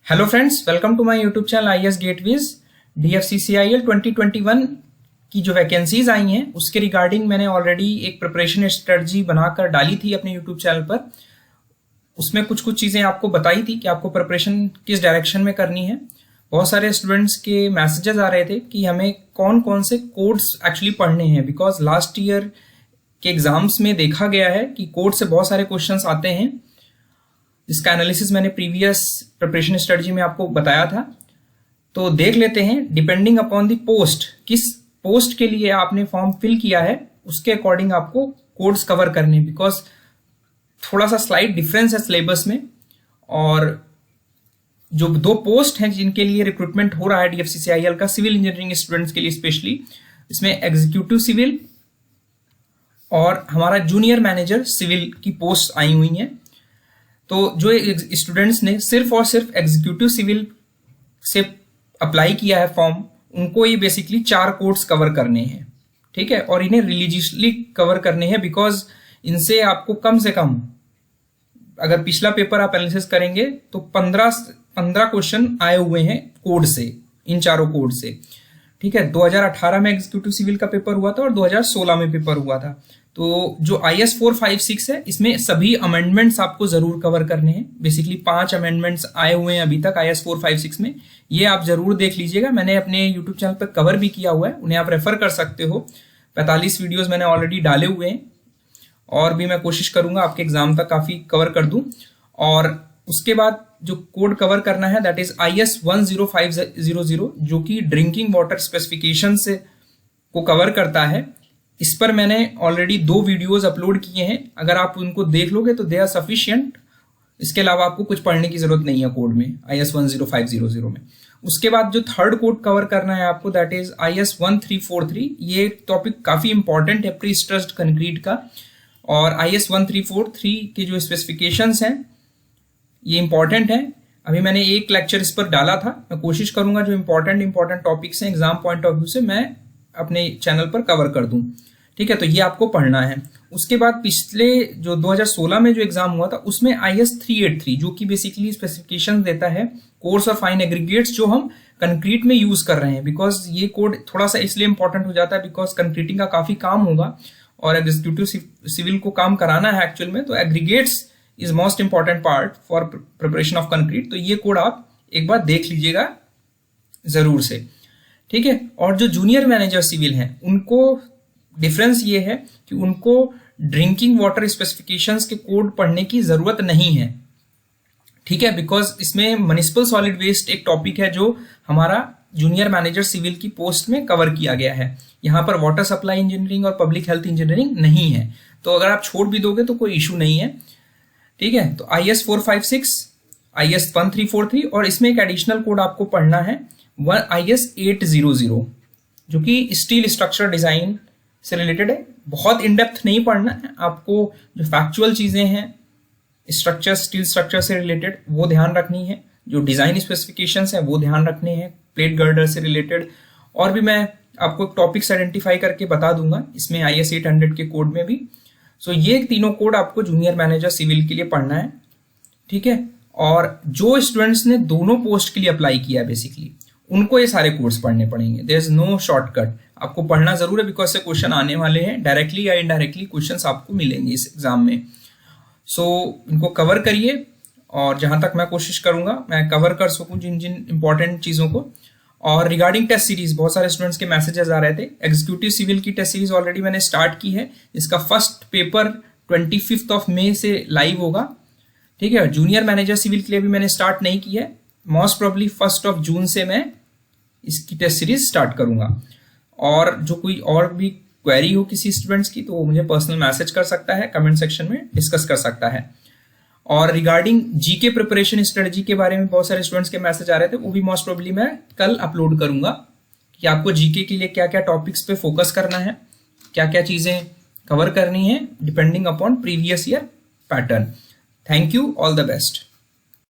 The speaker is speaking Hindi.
Hello friends, welcome to my YouTube channel IAS gateways. DFCCIL 2021 की जो वैकेंसीज आई हैं उसके रिगार्डिंग मैंने ऑलरेडी एक प्रिपरेशन स्ट्रेटजी बनाकर डाली थी अपने यूट्यूब चैनल पर। उसमें कुछ चीज़ें आपको बताई थी कि आपको प्रिपरेशन किस डायरेक्शन में करनी है। बहुत सारे स्टूडेंट्स के मैसेजेस आ रहे थे कि हमें कौन कौन से कोड्स एक्चुअली पढ़ने हैं, बिकॉज लास्ट ईयर के एग्जाम्स में देखा गया है कि कोड से बहुत सारे क्वेश्चंस आते हैं। इसका एनालिसिस मैंने प्रीवियस प्रिपरेशन स्ट्रेटजी में आपको बताया था। तो देख लेते हैं, डिपेंडिंग अपॉन द पोस्ट, किस पोस्ट के लिए आपने फॉर्म फिल किया है उसके अकॉर्डिंग आपको कोड्स कवर करने, बिकॉज थोड़ा सा स्लाइट डिफरेंस है सिलेबस में। और जो दो पोस्ट हैं जिनके लिए रिक्रूटमेंट हो रहा है DFCCIL का, सिविल इंजीनियरिंग स्टूडेंट्स के लिए स्पेशली, इसमें एग्जीक्यूटिव सिविल और हमारा जूनियर मैनेजर सिविल की पोस्ट आई हुई हैं। तो जो स्टूडेंट्स ने सिर्फ और सिर्फ एग्जीक्यूटिव सिविल से अप्लाई किया है फॉर्म, उनको ये बेसिकली 4 कोड्स कवर करने हैं, ठीक है। और इन्हें रिलीजियसली कवर करने हैं, बिकॉज इनसे आपको कम से कम, अगर पिछला पेपर आप एनालिसिस करेंगे तो 15 क्वेश्चन आए हुए हैं कोड से, इन चारों कोड से, ठीक है। 2018 में एग्जीक्यूटिव सिविल का पेपर हुआ था और 2016 में पेपर हुआ था। तो जो IS 456 है इसमें सभी अमेंडमेंट्स आपको जरूर कवर करने हैं। बेसिकली 5 अमेंडमेंट्स आए हुए हैं अभी तक IS 456 में, ये आप जरूर देख लीजिएगा। मैंने अपने यूट्यूब चैनल पर कवर भी किया हुआ है, उन्हें आप रेफर कर सकते हो। 45 वीडियोज मैंने ऑलरेडी डाले हुए हैं और भी मैं कोशिश करूंगा आपके एग्जाम तक काफी कवर कर दूं। और उसके बाद जो कोड कवर करना है दैट इज IS 10500, जो कि ड्रिंकिंग वाटर स्पेसिफिकेशन से को कवर करता है। इस पर मैंने ऑलरेडी 2 वीडियोस अपलोड किए हैं, अगर आप उनको देख लोगे तो दे आर सफिशिएंट। इसके अलावा आपको कुछ पढ़ने की जरूरत नहीं है कोड में IS 10500 में। उसके बाद जो थर्ड कोड कवर करना है आपको दैट इज IS 1343। ये टॉपिक काफी इंपॉर्टेंट है प्री स्ट्रेस्ड कंक्रीट का, और IS 1343 के जो स्पेसिफिकेशंस हैं ये इंपॉर्टेंट है। अभी मैंने एक लेक्चर इस पर डाला था, मैं कोशिश करूंगा जो इंपॉर्टेंट टॉपिक्स हैं एग्जाम पॉइंट ऑफ व्यू से मैं अपने चैनल पर कवर कर दूं, ठीक है। तो ये आपको पढ़ना है। उसके बाद पिछले जो 2016 में जो एग्जाम हुआ था उसमें IS 383, जो कि बेसिकली स्पेसिफिकेशन देता है कोर्स और फाइन एग्रीगेट्स जो हम कंक्रीट में यूज कर रहे हैं। बिकॉज ये कोड थोड़ा सा इसलिए इंपॉर्टेंट हो जाता है बिकॉज कंक्रीटिंग का काफी काम होगा और एग्जीक्यूटिव सिविल को काम कराना है एक्चुअल में, तो aggregates is most important part for preparation of concrete. तो ये कोड आप एक बार देख लीजिएगा जरूर से, ठीक है। और जो जूनियर मैनेजर सिविल हैं उनको डिफरेंस ये है कि उनको ड्रिंकिंग वाटर स्पेसिफिकेशंस के कोड पढ़ने की जरूरत नहीं है, ठीक है। बिकॉज इसमें म्युनिसिपल सॉलिड वेस्ट एक टॉपिक है जो हमारा जूनियर मैनेजर सिविल की पोस्ट में कवर किया गया है। यहाँ पर वाटर सप्लाई इंजीनियरिंग और पब्लिक हेल्थ इंजीनियरिंग नहीं है, तो अगर आप छोड़ भी दोगे तो कोई इशू नहीं है, ठीक है। तो IS 456, IS 1343 और इसमें एक एडिशनल कोड आपको पढ़ना है IS 800, जो कि स्टील स्ट्रक्चर डिजाइन से रिलेटेड है। बहुत इन डेप्थ नहीं पढ़ना है आपको, जो फैक्चुअल चीजें हैं स्ट्रक्चर, स्टील स्ट्रक्चर से रिलेटेड वो ध्यान रखनी है, जो डिजाइन स्पेसिफिकेशंस हैं वो ध्यान रखने हैं, प्लेट गर्डर से रिलेटेड। और भी मैं आपको टॉपिक्स आइडेंटिफाई करके बता दूंगा इसमें IS 800 के कोड में भी। सो ये तीनों कोड आपको जूनियर मैनेजर सिविल के लिए पढ़ना है, ठीक है। और जो स्टूडेंट्स ने दोनों पोस्ट के लिए अप्लाई किया बेसिकली उनको ये सारे कोर्स पढ़ने पड़ेंगे। देयर इज नो शॉर्टकट, आपको पढ़ना जरूर है बिकॉज से क्वेश्चन आने वाले हैं, डायरेक्टली या इनडायरेक्टली क्वेश्चंस आपको मिलेंगे इस एग्जाम में। सो इनको कवर करिए और जहां तक मैं कोशिश करूंगा मैं कवर कर सकूं जिन जिन इंपॉर्टेंट चीजों को। और रिगार्डिंग टेस्ट सीरीज, बहुत सारे स्टूडेंट्स के मैसेजेस आ रहे थे। एग्जीक्यूटिव सिविल की टेस्ट सीरीज ऑलरेडी मैंने स्टार्ट की है, इसका फर्स्ट पेपर 25 मई से लाइव होगा, ठीक है। जूनियर मैनेजर सिविल के लिए भी मैंने स्टार्ट नहीं किया है, मोस्ट प्रोबेबली 1 जून से मैं इसकी टेस्ट सीरीज स्टार्ट करूंगा। और जो कोई और भी क्वेरी हो किसी स्टूडेंट्स की तो वो मुझे पर्सनल मैसेज कर सकता है, कमेंट सेक्शन में डिस्कस कर सकता है। और रिगार्डिंग जीके प्रिपरेशन स्ट्रेटजी के बारे में बहुत सारे स्टूडेंट्स के मैसेज आ रहे थे, वो भी मोस्ट प्रोबेबली मैं कल अपलोड करूंगा कि आपको जीके के लिए क्या क्या टॉपिक्स पे फोकस करना है, क्या क्या चीजें कवर करनी है depending upon previous year pattern. Thank you, all the best.